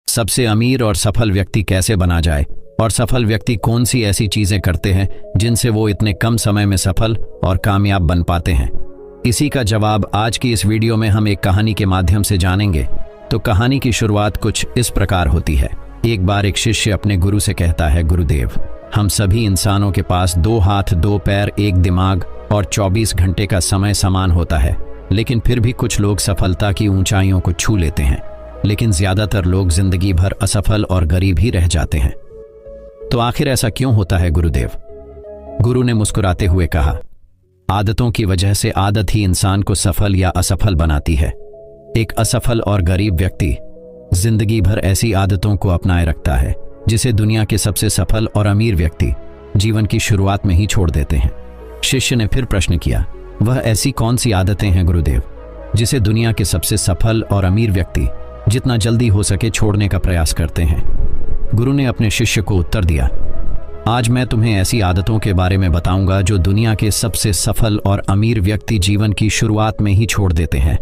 सबसे अमीर और सफल व्यक्ति कैसे बना जाए और सफल व्यक्ति कौन सी ऐसी चीजें करते हैं जिनसे वो इतने कम समय में सफल और कामयाब बन पाते हैं। इसी का जवाब आज की इस वीडियो में हम एक कहानी के माध्यम से जानेंगे। तो कहानी की शुरुआत कुछ इस प्रकार होती है। एक बार एक शिष्य अपने गुरु से कहता है, गुरुदेव, हम सभी इंसानों के पास 2 हाथ 2 पैर 1 दिमाग और 24 घंटे का समय समान होता है, लेकिन फिर भी कुछ लोग सफलता की ऊंचाइयों को छू लेते हैं, लेकिन ज्यादातर लोग जिंदगी भर असफल और गरीब ही रह जाते हैं। तो आखिर ऐसा क्यों होता है गुरुदेव? गुरु ने मुस्कुराते हुए कहा, आदतों की वजह से आदत ही इंसान को सफल या असफल बनाती है। एक असफल और गरीब व्यक्ति जिंदगी भर ऐसी आदतों को अपनाए रखता है जिसे दुनिया के सबसे सफल और अमीर व्यक्ति जीवन की शुरुआत में ही छोड़ देते हैं। शिष्य ने फिर प्रश्न किया, वह ऐसी कौन सी आदतें हैं गुरुदेव जिसे दुनिया के सबसे सफल और अमीर व्यक्ति जितना जल्दी हो सके छोड़ने का प्रयास करते हैं? गुरु ने अपने शिष्य को उत्तर दिया, आज मैं तुम्हें ऐसी आदतों के बारे में बताऊंगा जो दुनिया के सबसे सफल और अमीर व्यक्ति जीवन की शुरुआत में ही छोड़ देते हैं।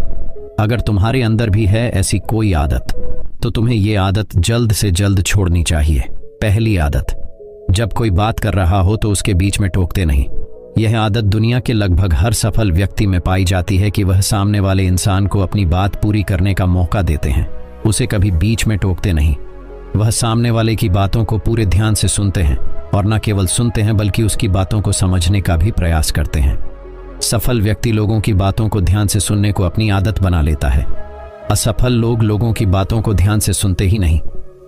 अगर तुम्हारे अंदर भी है ऐसी कोई आदत तो तुम्हें ये आदत जल्द से जल्द छोड़नी चाहिए। पहली आदत, जब कोई बात कर रहा हो तो उसके बीच में टोकते नहीं। यह आदत दुनिया के लगभग हर सफल व्यक्ति में पाई जाती है कि वह सामने वाले इंसान को अपनी बात पूरी करने का मौका देते हैं, उसे कभी बीच में टोकते नहीं। वह सामने वाले की बातों को पूरे ध्यान से सुनते हैं और न केवल सुनते हैं बल्कि उसकी बातों को समझने का भी प्रयास करते हैं। सफल व्यक्ति लोगों की बातों को ध्यान से सुनने को अपनी आदत बना लेता है। असफल लोग लोगों की बातों को ध्यान से सुनते ही नहीं,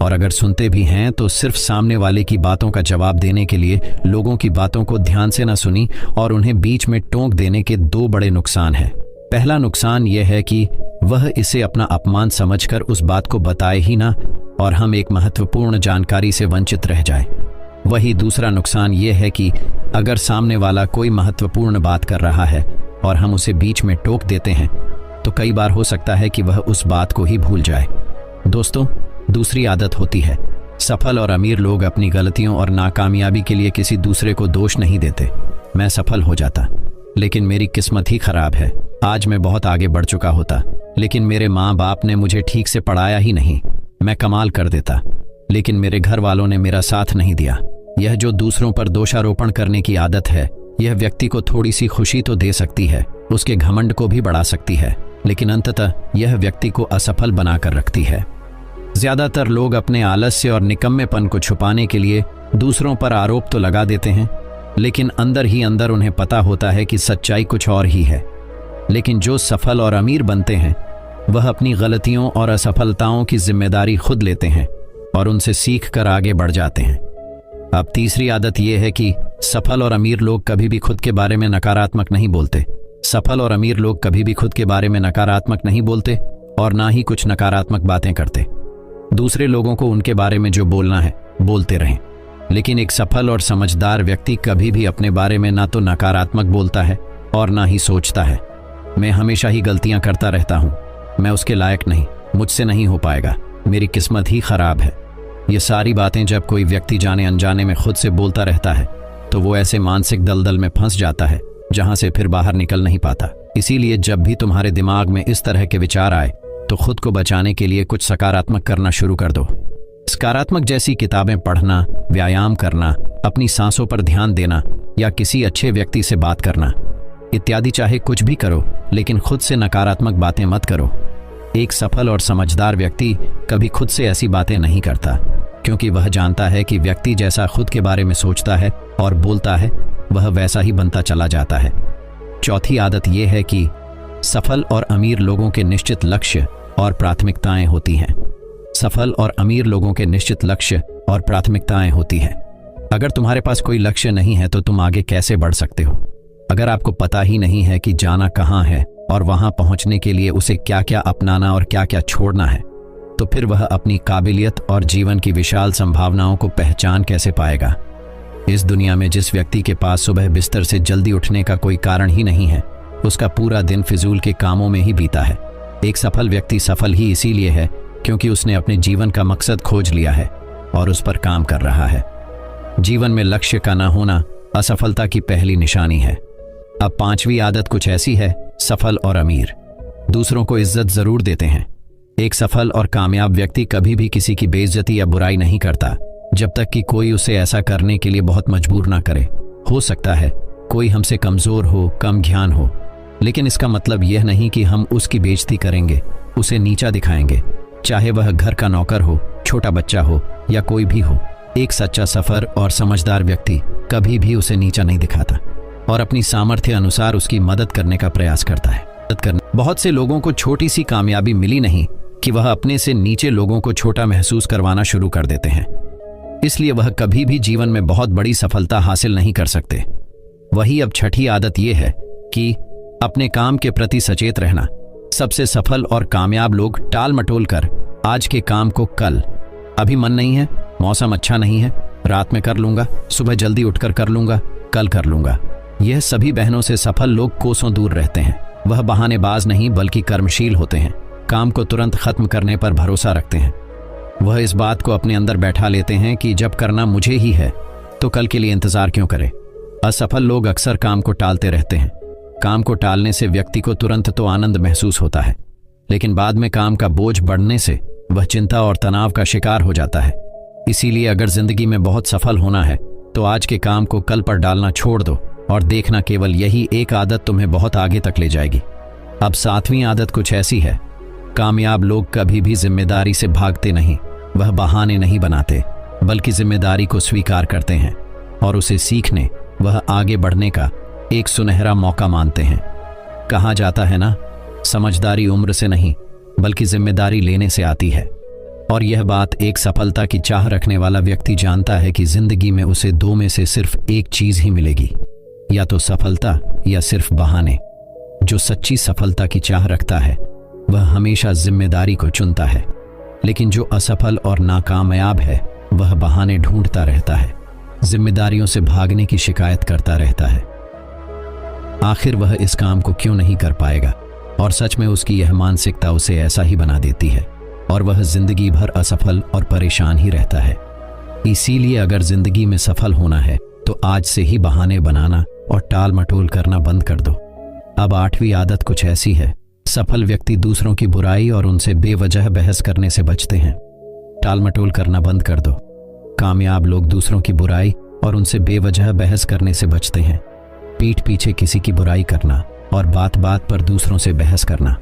और अगर सुनते भी हैं तो सिर्फ सामने वाले की बातों का जवाब देने के लिए। लोगों की बातों को ध्यान से न सुनी और उन्हें बीच में टोक देने के 2 बड़े नुकसान हैं। पहला नुकसान यह है कि वह इसे अपना अपमान समझकर उस बात को बताए ही ना और हम एक महत्वपूर्ण जानकारी से वंचित रह जाए। वही दूसरा नुकसान यह है कि अगर सामने वाला कोई महत्वपूर्ण बात कर रहा है और हम उसे बीच में टोक देते हैं तो कई बार हो सकता है कि वह उस बात को ही भूल जाए। दोस्तों, दूसरी आदत होती है, सफल और अमीर लोग अपनी गलतियों और नाकामयाबी के लिए किसी दूसरे को दोष नहीं देते। मैं सफल हो जाता लेकिन मेरी किस्मत ही खराब है, आज मैं बहुत आगे बढ़ चुका होता लेकिन मेरे माँ बाप ने मुझे ठीक से पढ़ाया ही नहीं। मैं कमाल कर देता लेकिन मेरे घर वालों ने मेरा साथ नहीं दिया। यह जो दूसरों पर दोषारोपण करने की आदत है, यह व्यक्ति को थोड़ी सी खुशी तो दे सकती है, उसके घमंड को भी बढ़ा सकती है, लेकिन अंततः यह व्यक्ति को असफल बनाकर रखती है। ज्यादातर लोग अपने आलस्य और निकम्मेपन को छुपाने के लिए दूसरों पर आरोप तो लगा देते हैं, लेकिन अंदर ही अंदर उन्हें पता होता है कि सच्चाई कुछ और ही है। लेकिन जो सफल और अमीर बनते हैं वह अपनी गलतियों और असफलताओं की जिम्मेदारी खुद लेते हैं और उनसे सीख कर आगे बढ़ जाते हैं। अब तीसरी आदत यह है कि सफल और अमीर लोग कभी भी खुद के बारे में नकारात्मक नहीं बोलते। सफल और अमीर लोग कभी भी खुद के बारे में नकारात्मक नहीं बोलते और ना ही कुछ नकारात्मक बातें करते। दूसरे लोगों को उनके बारे में जो बोलना है बोलते रहें, लेकिन एक सफल और समझदार व्यक्ति कभी भी अपने बारे में ना तो नकारात्मक बोलता है और ना ही सोचता है, मैं हमेशा ही गलतियां करता रहता हूं, मैं उसके लायक नहीं, मुझसे नहीं हो पाएगा, मेरी किस्मत ही खराब है। ये सारी बातें जब कोई व्यक्ति जाने अनजाने में खुद से बोलता रहता है तो वो ऐसे मानसिक दलदल में फंस जाता है जहां से फिर बाहर निकल नहीं पाता। इसीलिए जब भी तुम्हारे दिमाग में इस तरह के विचार आए तो खुद को बचाने के लिए कुछ सकारात्मक करना शुरू कर दो। सकारात्मक जैसी किताबें पढ़ना, व्यायाम करना, अपनी सांसों पर ध्यान देना या किसी अच्छे व्यक्ति से बात करना इत्यादि। चाहे कुछ भी करो लेकिन खुद से नकारात्मक बातें मत करो। एक सफल और समझदार व्यक्ति कभी खुद से ऐसी बातें नहीं करता, क्योंकि वह जानता है कि व्यक्ति जैसा खुद के बारे में सोचता है और बोलता है वह वैसा ही बनता चला जाता है। चौथी आदत यह है कि सफल और अमीर लोगों के निश्चित लक्ष्य और प्राथमिकताएं होती हैं। सफल और अमीर लोगों के निश्चित लक्ष्य और प्राथमिकताएं होती हैं। अगर तुम्हारे पास कोई लक्ष्य नहीं है तो तुम आगे कैसे बढ़ सकते हो? अगर आपको पता ही नहीं है कि जाना कहाँ है और वहां पहुंचने के लिए उसे क्या क्या अपनाना और क्या क्या छोड़ना है, तो फिर वह अपनी काबिलियत और जीवन की विशाल संभावनाओं को पहचान कैसे पाएगा? इस दुनिया में जिस व्यक्ति के पास सुबह बिस्तर से जल्दी उठने का कोई कारण ही नहीं है, उसका पूरा दिन फिजूल के कामों में ही बीता है। एक सफल व्यक्ति सफल ही इसीलिए है क्योंकि उसने अपने जीवन का मकसद खोज लिया है और उस पर काम कर रहा है। जीवन में लक्ष्य का न होना असफलता की पहली निशानी है। अब पांचवी आदत कुछ ऐसी है, सफल और अमीर दूसरों को इज्जत जरूर देते हैं एक सफल और कामयाब व्यक्ति कभी भी किसी की बेइज्जती या बुराई नहीं करता जब तक कि कोई उसे ऐसा करने के लिए बहुत मजबूर ना करे। हो सकता है कोई हमसे कमजोर हो, कम ज्ञान हो, लेकिन इसका मतलब यह नहीं कि हम उसकी बेइज्जती करेंगे, उसे नीचा दिखाएंगे, चाहे वह घर का नौकर हो, छोटा बच्चा हो या कोई भी हो। एक सच्चा सफर और समझदार व्यक्ति कभी भी उसे नीचा नहीं दिखाता और अपनी सामर्थ्य अनुसार उसकी मदद करने का प्रयास करता है। बहुत से लोगों को छोटी सी कामयाबी मिली नहीं कि वह अपने से नीचे लोगों को छोटा महसूस करवाना शुरू कर देते हैं, इसलिए वह कभी भी जीवन में बहुत बड़ी सफलता हासिल नहीं कर सकते। वही अब छठी आदत यह है कि अपने काम के प्रति सचेत रहना। सबसे सफल और कामयाब लोग टाल मटोल कर आज के काम को कल, अभी मन नहीं है, मौसम अच्छा नहीं है, रात में कर लूंगा, सुबह जल्दी उठकर कर लूंगा, कल कर लूंगा, यह सभी बहनों से सफल लोग कोसों दूर रहते हैं। वह बहानेबाज नहीं बल्कि कर्मशील होते हैं, काम को तुरंत खत्म करने पर भरोसा रखते हैं। वह इस बात को अपने अंदर बैठा लेते हैं कि जब करना मुझे ही है तो कल के लिए इंतजार क्यों करें। असफल लोग अक्सर काम को टालते रहते हैं। काम को टालने से व्यक्ति को तुरंत तो आनंद महसूस होता है, लेकिन बाद में काम का बोझ बढ़ने से वह चिंता और तनाव का शिकार हो जाता है। इसीलिए अगर जिंदगी में बहुत सफल होना है तो आज के काम को कल पर डालना छोड़ दो और देखना केवल यही एक आदत तुम्हें बहुत आगे तक ले जाएगी। अब 7वीं आदत कुछ ऐसी है। कामयाब लोग कभी भी जिम्मेदारी से भागते नहीं, वह बहाने नहीं बनाते बल्कि जिम्मेदारी को स्वीकार करते हैं और उसे सीखने वह आगे बढ़ने का एक सुनहरा मौका मानते हैं। कहा जाता है ना, समझदारी उम्र से नहीं बल्कि जिम्मेदारी लेने से आती है। और यह बात एक सफलता की चाह रखने वाला व्यक्ति जानता है कि जिंदगी में उसे दो में से सिर्फ एक चीज ही मिलेगी, या तो सफलता या सिर्फ बहाने। जो सच्ची सफलता की चाह रखता है वह हमेशा जिम्मेदारी को चुनता है, लेकिन जो असफल और नाकामयाब है वह बहाने ढूंढता रहता है, जिम्मेदारियों से भागने की शिकायत करता रहता है। आखिर वह इस काम को क्यों नहीं कर पाएगा, और सच में उसकी यह मानसिकता उसे ऐसा ही बना देती है और वह जिंदगी भर असफल और परेशान ही रहता है। इसीलिए अगर जिंदगी में सफल होना है तो आज से ही बहाने बनाना और टाल मटोल करना बंद कर दो। अब 8वीं आदत कुछ ऐसी है। सफल व्यक्ति दूसरों की बुराई और उनसे बेवजह बहस करने से बचते हैं। टाल मटोल करना बंद कर दो। कामयाब लोग दूसरों की बुराई और उनसे बेवजह बहस करने से बचते हैं। पीठ पीछे किसी की बुराई करना और बात बात पर दूसरों से बहस करना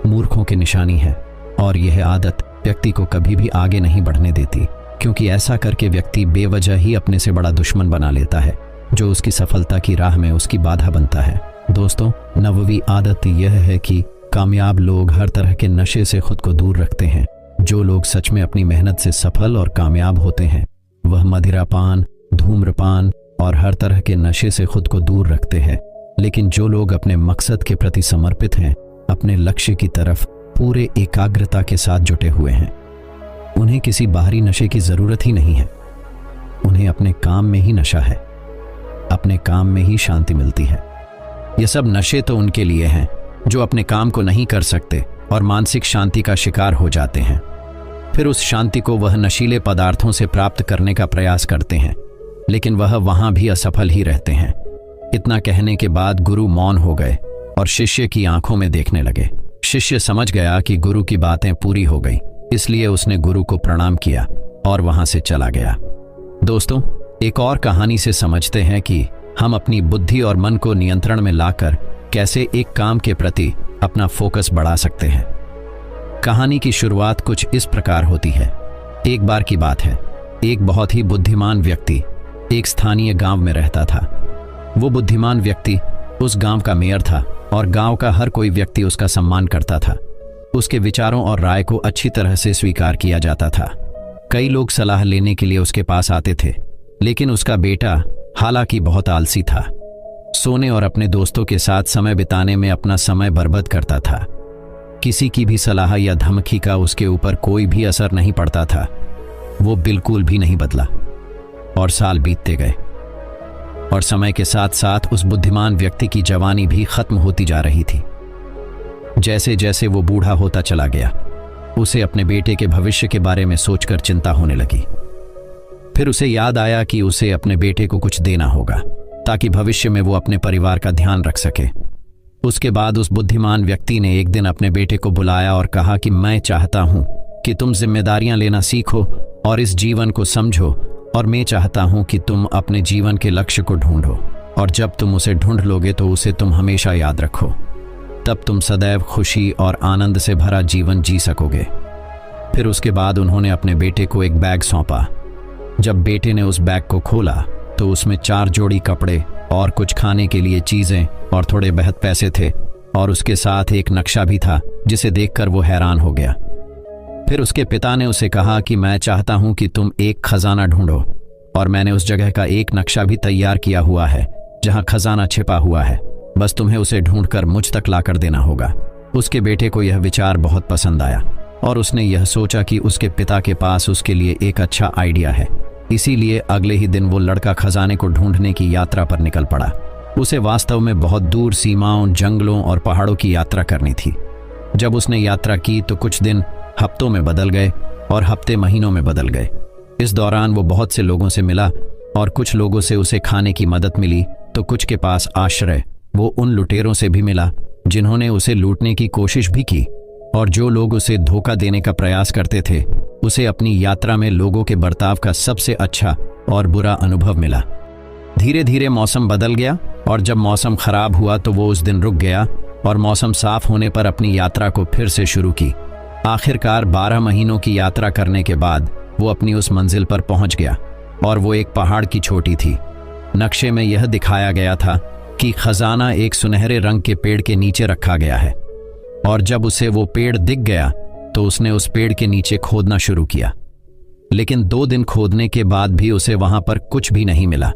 मूर्खों की निशानी है, और यह आदत व्यक्ति को कभी भी आगे नहीं बढ़ने देती, क्योंकि ऐसा करके व्यक्ति बेवजह ही अपने से बड़ा दुश्मन बना लेता है जो उसकी सफलता की राह में उसकी बाधा बनता है। दोस्तों, 9वीं आदत यह है कि कामयाब लोग हर तरह के नशे से खुद को दूर रखते हैं। जो लोग सच में अपनी मेहनत से सफल और कामयाब होते हैं वह मदिरापान, धूम्रपान और हर तरह के नशे से खुद को दूर रखते हैं। लेकिन जो लोग अपने मकसद के प्रति समर्पित हैं, अपने लक्ष्य की तरफ पूरे एकाग्रता के साथ जुटे हुए हैं, उन्हें किसी बाहरी नशे की जरूरत ही नहीं है। उन्हें अपने काम में ही नशा है, अपने काम में ही शांति मिलती है। ये सब नशे तो उनके लिए हैं जो अपने काम को नहीं कर सकते और मानसिक शांति का शिकार हो जाते हैं। फिर उस शांति को वह नशीले पदार्थों से प्राप्त करने का प्रयास करते हैं, लेकिन वह वहां भी असफल ही रहते हैं। इतना कहने के बाद गुरु मौन हो गए और शिष्य की आंखों में देखने लगे। शिष्य समझ गया कि गुरु की बातें पूरी हो गई, इसलिए उसने गुरु को प्रणाम किया और वहां से चला गया। दोस्तों, एक और कहानी से समझते हैं कि हम अपनी बुद्धि और मन को नियंत्रण में लाकर कैसे एक काम के प्रति अपना फोकस बढ़ा सकते हैं। कहानी की शुरुआत कुछ इस प्रकार होती है। एक बार की बात है, एक बहुत ही बुद्धिमान व्यक्ति एक स्थानीय गांव में रहता था। वो बुद्धिमान व्यक्ति उस गांव का मेयर था और गांव का हर कोई व्यक्ति उसका सम्मान करता था। उसके विचारों और राय को अच्छी तरह से स्वीकार किया जाता था। कई लोग सलाह लेने के लिए उसके पास आते थे, लेकिन उसका बेटा हालांकि बहुत आलसी था। सोने और अपने दोस्तों के साथ समय बिताने में अपना समय बर्बाद करता था। किसी की भी सलाह या धमकी का उसके ऊपर कोई भी असर नहीं पड़ता था। वो बिल्कुल भी नहीं बदला और साल बीतते गए और समय के साथ साथ उस बुद्धिमान व्यक्ति की जवानी भी खत्म होती जा रही थी। जैसे जैसे वो बूढ़ा होता चला गया, उसे अपने बेटे के भविष्य के बारे में सोचकर चिंता होने लगी। फिर उसे याद आया कि उसे अपने बेटे को कुछ देना होगा ताकि भविष्य में वो अपने परिवार का ध्यान रख सके। उसके बाद उस बुद्धिमान व्यक्ति ने एक दिन अपने बेटे को बुलाया और कहा कि मैं चाहता हूं कि तुम जिम्मेदारियां लेना सीखो और इस जीवन को समझो, और मैं चाहता हूं कि तुम अपने जीवन के लक्ष्य को ढूंढो, और जब तुम उसे ढूंढ लोगे तो उसे तुम हमेशा याद रखो। तब तुम सदैव खुशी और आनंद से भरा जीवन जी सकोगे। फिर उसके बाद उन्होंने अपने बेटे को एक बैग सौंपा। जब बेटे ने उस बैग को खोला तो उसमें 4 जोड़ी कपड़े और कुछ खाने के लिए चीजें और थोड़े बहुत पैसे थे, और उसके साथ एक नक्शा भी था जिसे देखकर वो हैरान हो गया। फिर उसके पिता ने उसे कहा कि मैं चाहता हूं कि तुम एक खजाना ढूंढो, और मैंने उस जगह का एक नक्शा भी तैयार किया हुआ है जहां खजाना छिपा हुआ है। बस तुम्हें उसे ढूंढकर मुझ तक लाकर देना होगा। उसके बेटे को यह विचार बहुत पसंद आया और उसने यह सोचा कि उसके पिता के पास उसके लिए एक अच्छा आइडिया है। इसीलिए अगले ही दिन वो लड़का खजाने को ढूंढने की यात्रा पर निकल पड़ा। उसे वास्तव में बहुत दूर सीमाओं, जंगलों और पहाड़ों की यात्रा करनी थी। जब उसने यात्रा की तो कुछ दिन हफ्तों में बदल गए और हफ्ते महीनों में बदल गए। इस दौरान वो बहुत से लोगों से मिला और कुछ लोगों से उसे खाने की मदद मिली तो कुछ के पास आश्रय। वो उन लुटेरों से भी मिला जिन्होंने उसे लूटने की कोशिश भी की, और जो लोग उसे धोखा देने का प्रयास करते थे उसे अपनी यात्रा में लोगों के बर्ताव का सबसे अच्छा और बुरा अनुभव मिला। धीरे धीरे मौसम बदल गया और जब मौसम खराब हुआ तो वो उस दिन रुक गया और मौसम साफ होने पर अपनी यात्रा को फिर से शुरू की। आखिरकार 12 महीनों की यात्रा करने के बाद वो अपनी उस मंजिल पर पहुंच गया, और वो एक पहाड़ की चोटी थी। नक्शे में यह दिखाया गया था कि खजाना एक सुनहरे रंग के पेड़ के नीचे रखा गया है, और जब उसे वो पेड़ दिख गया तो उसने उस पेड़ के नीचे खोदना शुरू किया। लेकिन 2 दिन खोदने के बाद भी उसे वहां पर कुछ भी नहीं मिला।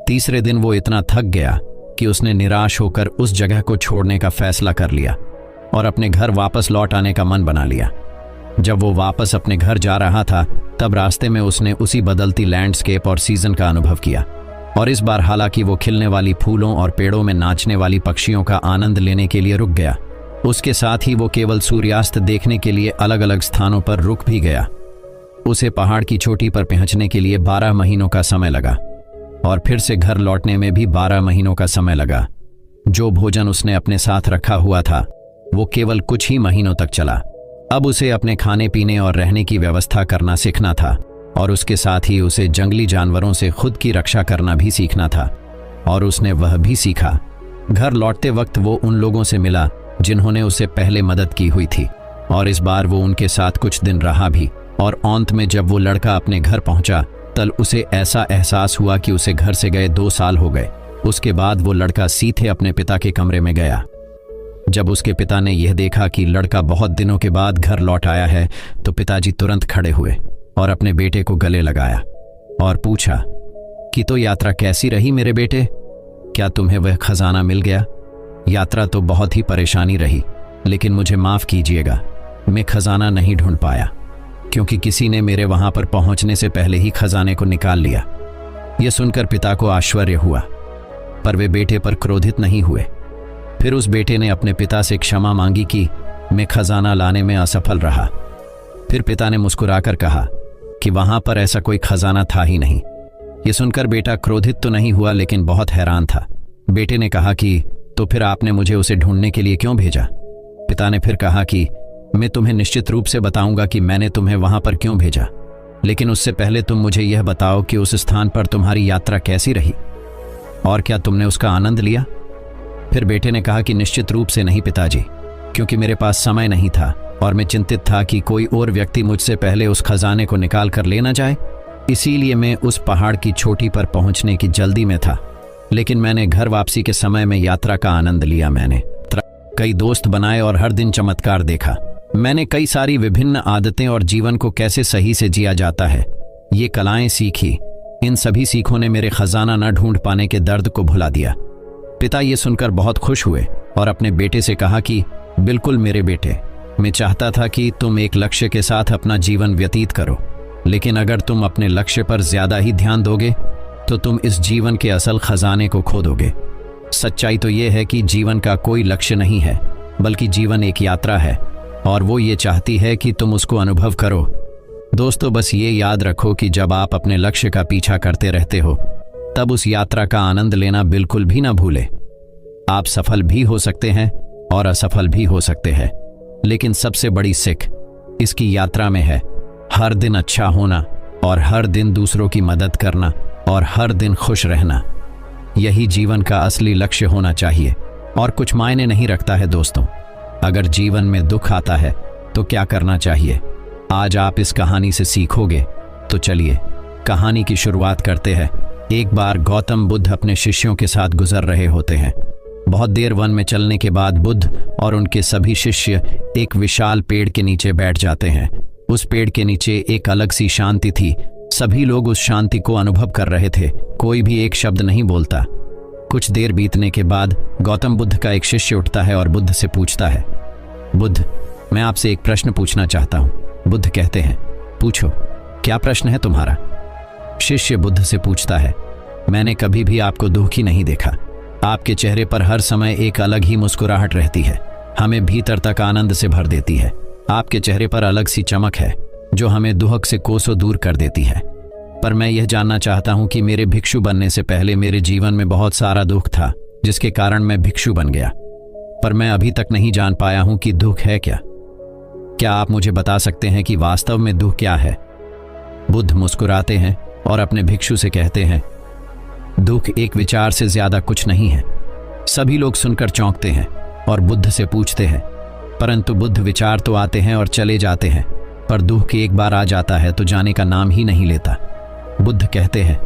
तीसरे दिन वो इतना थक गया कि उसने निराश होकर उस जगह को छोड़ने का फैसला कर लिया और अपने घर वापस लौट आने का मन बना लिया। जब वो वापस अपने घर जा रहा था तब रास्ते में उसने उसी बदलती लैंडस्केप और सीजन का अनुभव किया, और इस बार हालांकि वो खिलने वाली फूलों और पेड़ों में नाचने वाली पक्षियों का आनंद लेने के लिए रुक गया, उसके साथ ही वो केवल सूर्यास्त देखने के लिए अलग अलग स्थानों पर रुक भी गया। उसे पहाड़ की चोटी पर पहुंचने के लिए 12 महीनों का समय लगा, और फिर से घर लौटने में भी 12 महीनों का समय लगा। जो भोजन उसने अपने साथ रखा हुआ था वो केवल कुछ ही महीनों तक चला। अब उसे अपने खाने पीने और रहने की व्यवस्था करना सीखना था, और उसके साथ ही उसे जंगली जानवरों से खुद की रक्षा करना भी सीखना था, और उसने वह भी सीखा। घर लौटते वक्त वो उन लोगों से मिला जिन्होंने उसे पहले मदद की हुई थी, और इस बार वो उनके साथ कुछ दिन रहा भी, और अंत में जब वो लड़का अपने घर पहुंचा तब उसे ऐसा एहसास हुआ कि उसे घर से गए 2 साल हो गए। उसके बाद वो लड़का सीधे अपने पिता के कमरे में गया। जब उसके पिता ने यह देखा कि लड़का बहुत दिनों के बाद घर लौट आया है तो पिताजी तुरंत खड़े हुए और अपने बेटे को गले लगाया और पूछा कि तो यात्रा कैसी रही मेरे बेटे? क्या तुम्हें वह खजाना मिल गया? यात्रा तो बहुत ही परेशानी रही, लेकिन मुझे माफ कीजिएगा, मैं खजाना नहीं ढूंढ पाया क्योंकि किसी ने मेरे वहां पर पहुंचने से पहले ही खजाने को निकाल लिया। यह सुनकर पिता को आश्चर्य हुआ, पर वे बेटे पर क्रोधित नहीं हुए। फिर उस बेटे ने अपने पिता से क्षमा मांगी कि मैं खजाना लाने में असफल रहा। फिर पिता ने मुस्कुराकर कहा कि वहां पर ऐसा कोई खजाना था ही नहीं। यह सुनकर बेटा क्रोधित तो नहीं हुआ लेकिन बहुत हैरान था। बेटे ने कहा कि तो फिर आपने मुझे उसे ढूंढने के लिए क्यों भेजा? पिता ने फिर कहा कि मैं तुम्हें निश्चित रूप से बताऊंगा कि मैंने तुम्हें वहां पर क्यों भेजा, लेकिन उससे पहले तुम मुझे यह बताओ कि उस स्थान पर तुम्हारी यात्रा कैसी रही और क्या तुमने उसका आनंद लिया? फिर बेटे ने कहा कि निश्चित रूप से नहीं पिताजी, क्योंकि मेरे पास समय नहीं था और मैं चिंतित था कि कोई और व्यक्ति मुझसे पहले उस खजाने को निकाल कर ले ना जाए, इसीलिए मैं उस पहाड़ की चोटी पर पहुंचने की जल्दी में था। लेकिन मैंने घर वापसी के समय में यात्रा का आनंद लिया। मैंने कई दोस्त बनाए और हर दिन चमत्कार देखा। मैंने कई सारी विभिन्न आदतें और जीवन को कैसे सही से जिया जाता है ये कलाएं सीखी। इन सभी सीखों ने मेरे खजाना न ढूंढ पाने के दर्द को भुला दिया। पिता ये सुनकर बहुत खुश हुए और अपने बेटे से कहा कि बिल्कुल मेरे बेटे, मैं चाहता था कि तुम एक लक्ष्य के साथ अपना जीवन व्यतीत करो, लेकिन अगर तुम अपने लक्ष्य पर ज्यादा ही ध्यान दोगे तो तुम इस जीवन के असल खजाने को खो दोगे। सच्चाई तो यह है कि जीवन का कोई लक्ष्य नहीं है, बल्कि जीवन एक यात्रा है और वो ये चाहती है कि तुम उसको अनुभव करो। दोस्तों, बस ये याद रखो कि जब आप अपने लक्ष्य का पीछा करते रहते हो तब उस यात्रा का आनंद लेना बिल्कुल भी ना भूले। आप सफल भी हो सकते हैं और असफल भी हो सकते हैं, लेकिन सबसे बड़ी सीख इसकी यात्रा में है हर दिन अच्छा होना और हर दिन दूसरों की मदद करना और हर दिन खुश रहना। यही जीवन का असली लक्ष्य होना चाहिए और कुछ मायने नहीं रखता है दोस्तों। अगर जीवन में दुख आता है तो क्या करना चाहिए, आज आप इस कहानी से सीखोगे। तो चलिए कहानी की शुरुआत करते हैं। एक बार गौतम बुद्ध अपने शिष्यों के साथ गुजर रहे होते हैं। बहुत देर वन में चलने के बाद बुद्ध और उनके सभी शिष्य एक विशाल पेड़ के नीचे बैठ जाते हैं। उस पेड़ के नीचे एक अलग सी शांति थी। सभी लोग उस शांति को अनुभव कर रहे थे, कोई भी एक शब्द नहीं बोलता। कुछ देर बीतने के बाद गौतम बुद्ध का एक शिष्य उठता है और बुद्ध से पूछता है, बुद्ध, मैं आपसे एक प्रश्न पूछना चाहता हूँ। बुद्ध कहते हैं, पूछो, क्या प्रश्न है तुम्हारा? शिष्य बुद्ध से पूछता है, मैंने कभी भी आपको दुखी नहीं देखा। आपके चेहरे पर हर समय एक अलग ही मुस्कुराहट रहती है, हमें भीतर तक आनंद से भर देती है। आपके चेहरे पर अलग सी चमक है जो हमें दुख से कोसों दूर कर देती है। पर मैं यह जानना चाहता हूं कि मेरे भिक्षु बनने से पहले मेरे जीवन में बहुत सारा दुख था, जिसके कारण मैं भिक्षु बन गया। पर मैं अभी तक नहीं जान पाया हूं कि दुख है क्या। क्या आप मुझे बता सकते हैं कि वास्तव में दुख क्या है? बुद्ध मुस्कुराते हैं और अपने भिक्षु से कहते हैं, दुख एक विचार से ज्यादा कुछ नहीं है। सभी लोग सुनकर चौंकते हैं और बुद्ध से पूछते हैं, परंतु बुद्ध, विचार तो आते हैं और चले जाते हैं, पर दुख एक बार आ जाता है तो जाने का नाम ही नहीं लेता। बुद्ध कहते हैं,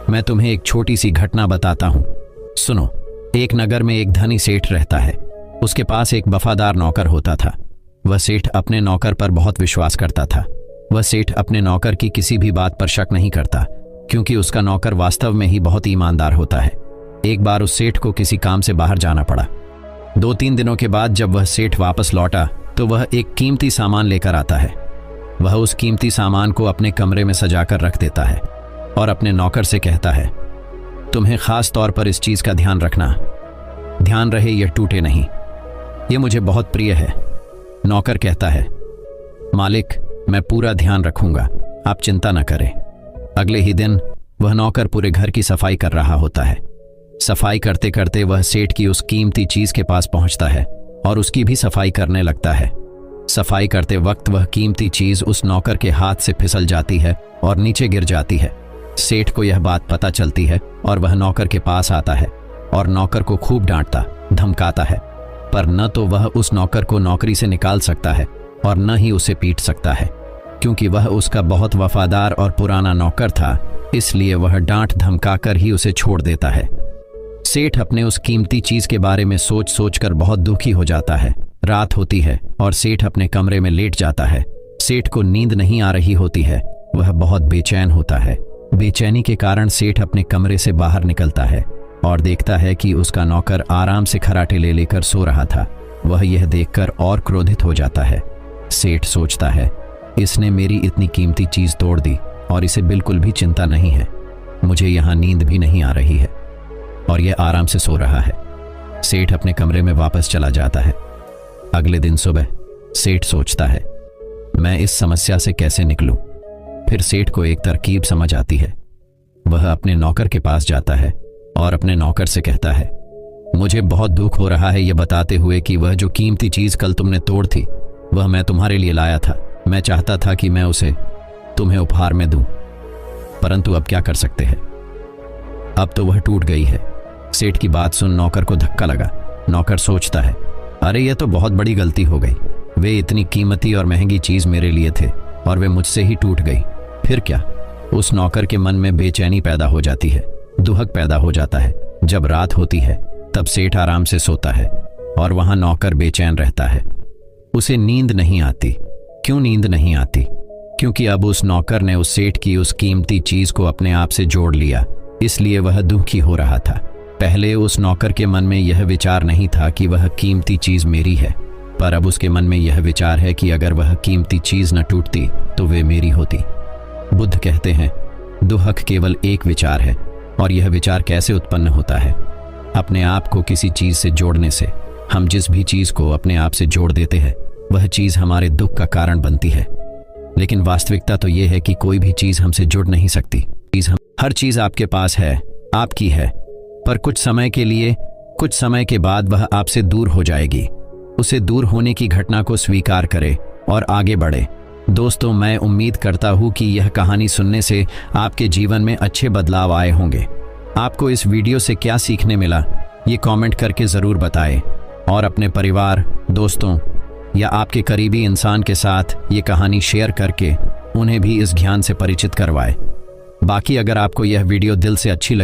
मैं तुम्हें एक छोटी सी घटना बताता हूं, सुनो। एक नगर में एक धनी सेठ रहता है। उसके पास एक वफादार नौकर होता था। वह सेठ अपने नौकर पर बहुत विश्वास करता था। वह सेठ अपने नौकर की किसी भी बात पर शक नहीं करता, क्योंकि उसका नौकर वास्तव में ही बहुत ईमानदार होता है। एक बार उस सेठ को किसी काम से बाहर जाना पड़ा। 2-3 दिनों के बाद जब वह सेठ वापस लौटा तो वह एक कीमती सामान लेकर आता है। वह उस कीमती सामान को अपने कमरे में सजाकर रख देता है और अपने नौकर से कहता है, तुम्हें खास तौर पर इस चीज का ध्यान रखना, ध्यान रहे यह टूटे नहीं, यह मुझे बहुत प्रिय है। नौकर कहता है, मालिक, मैं पूरा ध्यान रखूंगा, आप चिंता न करें। अगले ही दिन वह नौकर पूरे घर की सफाई कर रहा होता है। सफाई करते करते वह सेठ की उस कीमती चीज के पास पहुंचता है और उसकी भी सफाई करने लगता है। सफाई करते वक्त वह कीमती चीज उस नौकर के हाथ से फिसल जाती है और नीचे गिर जाती है। सेठ को यह बात पता चलती है और वह नौकर के पास आता है और नौकर को खूब डांटता धमकाता है, पर न तो वह उस नौकर को नौकरी से निकाल सकता है और न ही उसे पीट सकता है, क्योंकि वह उसका बहुत वफादार और पुराना नौकर था। इसलिए वह डांट धमकाकर ही उसे छोड़ देता है। सेठ अपने उस कीमती चीज के बारे में सोच सोचकर बहुत दुखी हो जाता है। रात होती है और सेठ अपने कमरे में लेट जाता है। सेठ को नींद नहीं आ रही होती है, वह बहुत बेचैन होता है। बेचैनी के कारण सेठ अपने कमरे से बाहर निकलता है और देखता है कि उसका नौकर आराम से खराटे ले लेकर सो रहा था। वह यह देखकर और क्रोधित हो जाता है। सेठ सोचता है, इसने मेरी इतनी कीमती चीज तोड़ दी और इसे बिल्कुल भी चिंता नहीं है। मुझे यहाँ नींद भी नहीं आ रही है और यह आराम से सो रहा है। सेठ अपने कमरे में वापस चला जाता है। अगले दिन सुबह सेठ सोचता है, मैं इस समस्या से कैसे निकलूं? फिर सेठ को एक तरकीब समझ आती है। वह अपने नौकर के पास जाता है और अपने नौकर से कहता है, मुझे बहुत दुख हो रहा है यह बताते हुए कि वह जो कीमती चीज कल तुमने तोड़ थी वह मैं तुम्हारे लिए लाया था। मैं चाहता था कि मैं उसे तुम्हें उपहार में दूं, परंतु अब क्या कर सकते हैं, अब तो वह टूट गई है। सेठ की बात सुन नौकर को धक्का लगा। नौकर सोचता है, अरे यह तो बहुत बड़ी गलती हो गई। वे इतनी कीमती और महंगी चीज मेरे लिए थे और वे मुझसे ही टूट गई। फिर क्या? उस नौकर के मन में बेचैनी पैदा हो जाती है, दुहक पैदा हो जाता है। जब रात होती है तब सेठ आराम से सोता है और वहां नौकर बेचैन रहता है। उसे नींद नहीं आती। क्यों नींद नहीं आती? क्योंकि अब उस नौकर ने उस सेठ की उस कीमती चीज को अपने आप से जोड़ लिया, इसलिए वह दुखी हो रहा था। पहले उस नौकर के मन में यह विचार नहीं था कि वह कीमती चीज मेरी है, पर अब उसके मन में यह विचार है कि अगर वह कीमती चीज न टूटती तो वे मेरी होती। बुद्ध कहते हैं, दुहक केवल एक विचार है और यह विचार कैसे उत्पन्न होता है? अपने आप को किसी चीज से जोड़ने से। हम जिस भी चीज को अपने आप से जोड़ देते हैं वह चीज हमारे दुख का कारण बनती है। लेकिन वास्तविकता तो यह है कि कोई भी चीज हमसे जुड़ नहीं सकती। हर चीज आपके पास है, आपकी है, पर कुछ समय के लिए कुछ समय के बाद वह आपसे दूर हो जाएगी। उसे दूर होने की घटना को स्वीकार करें और आगे बढ़े। दोस्तों, मैं उम्मीद करता हूँ कि यह कहानी सुनने से आपके जीवन में अच्छे बदलाव आए होंगे। आपको इस वीडियो से क्या सीखने मिला, ये कमेंट करके ज़रूर बताएं और अपने परिवार, दोस्तों या आपके करीबी इंसान के साथ ये कहानी शेयर करके उन्हें भी इस ज्ञान से परिचित करवाएं। बाकी अगर आपको यह वीडियो दिल से अच्छी लगी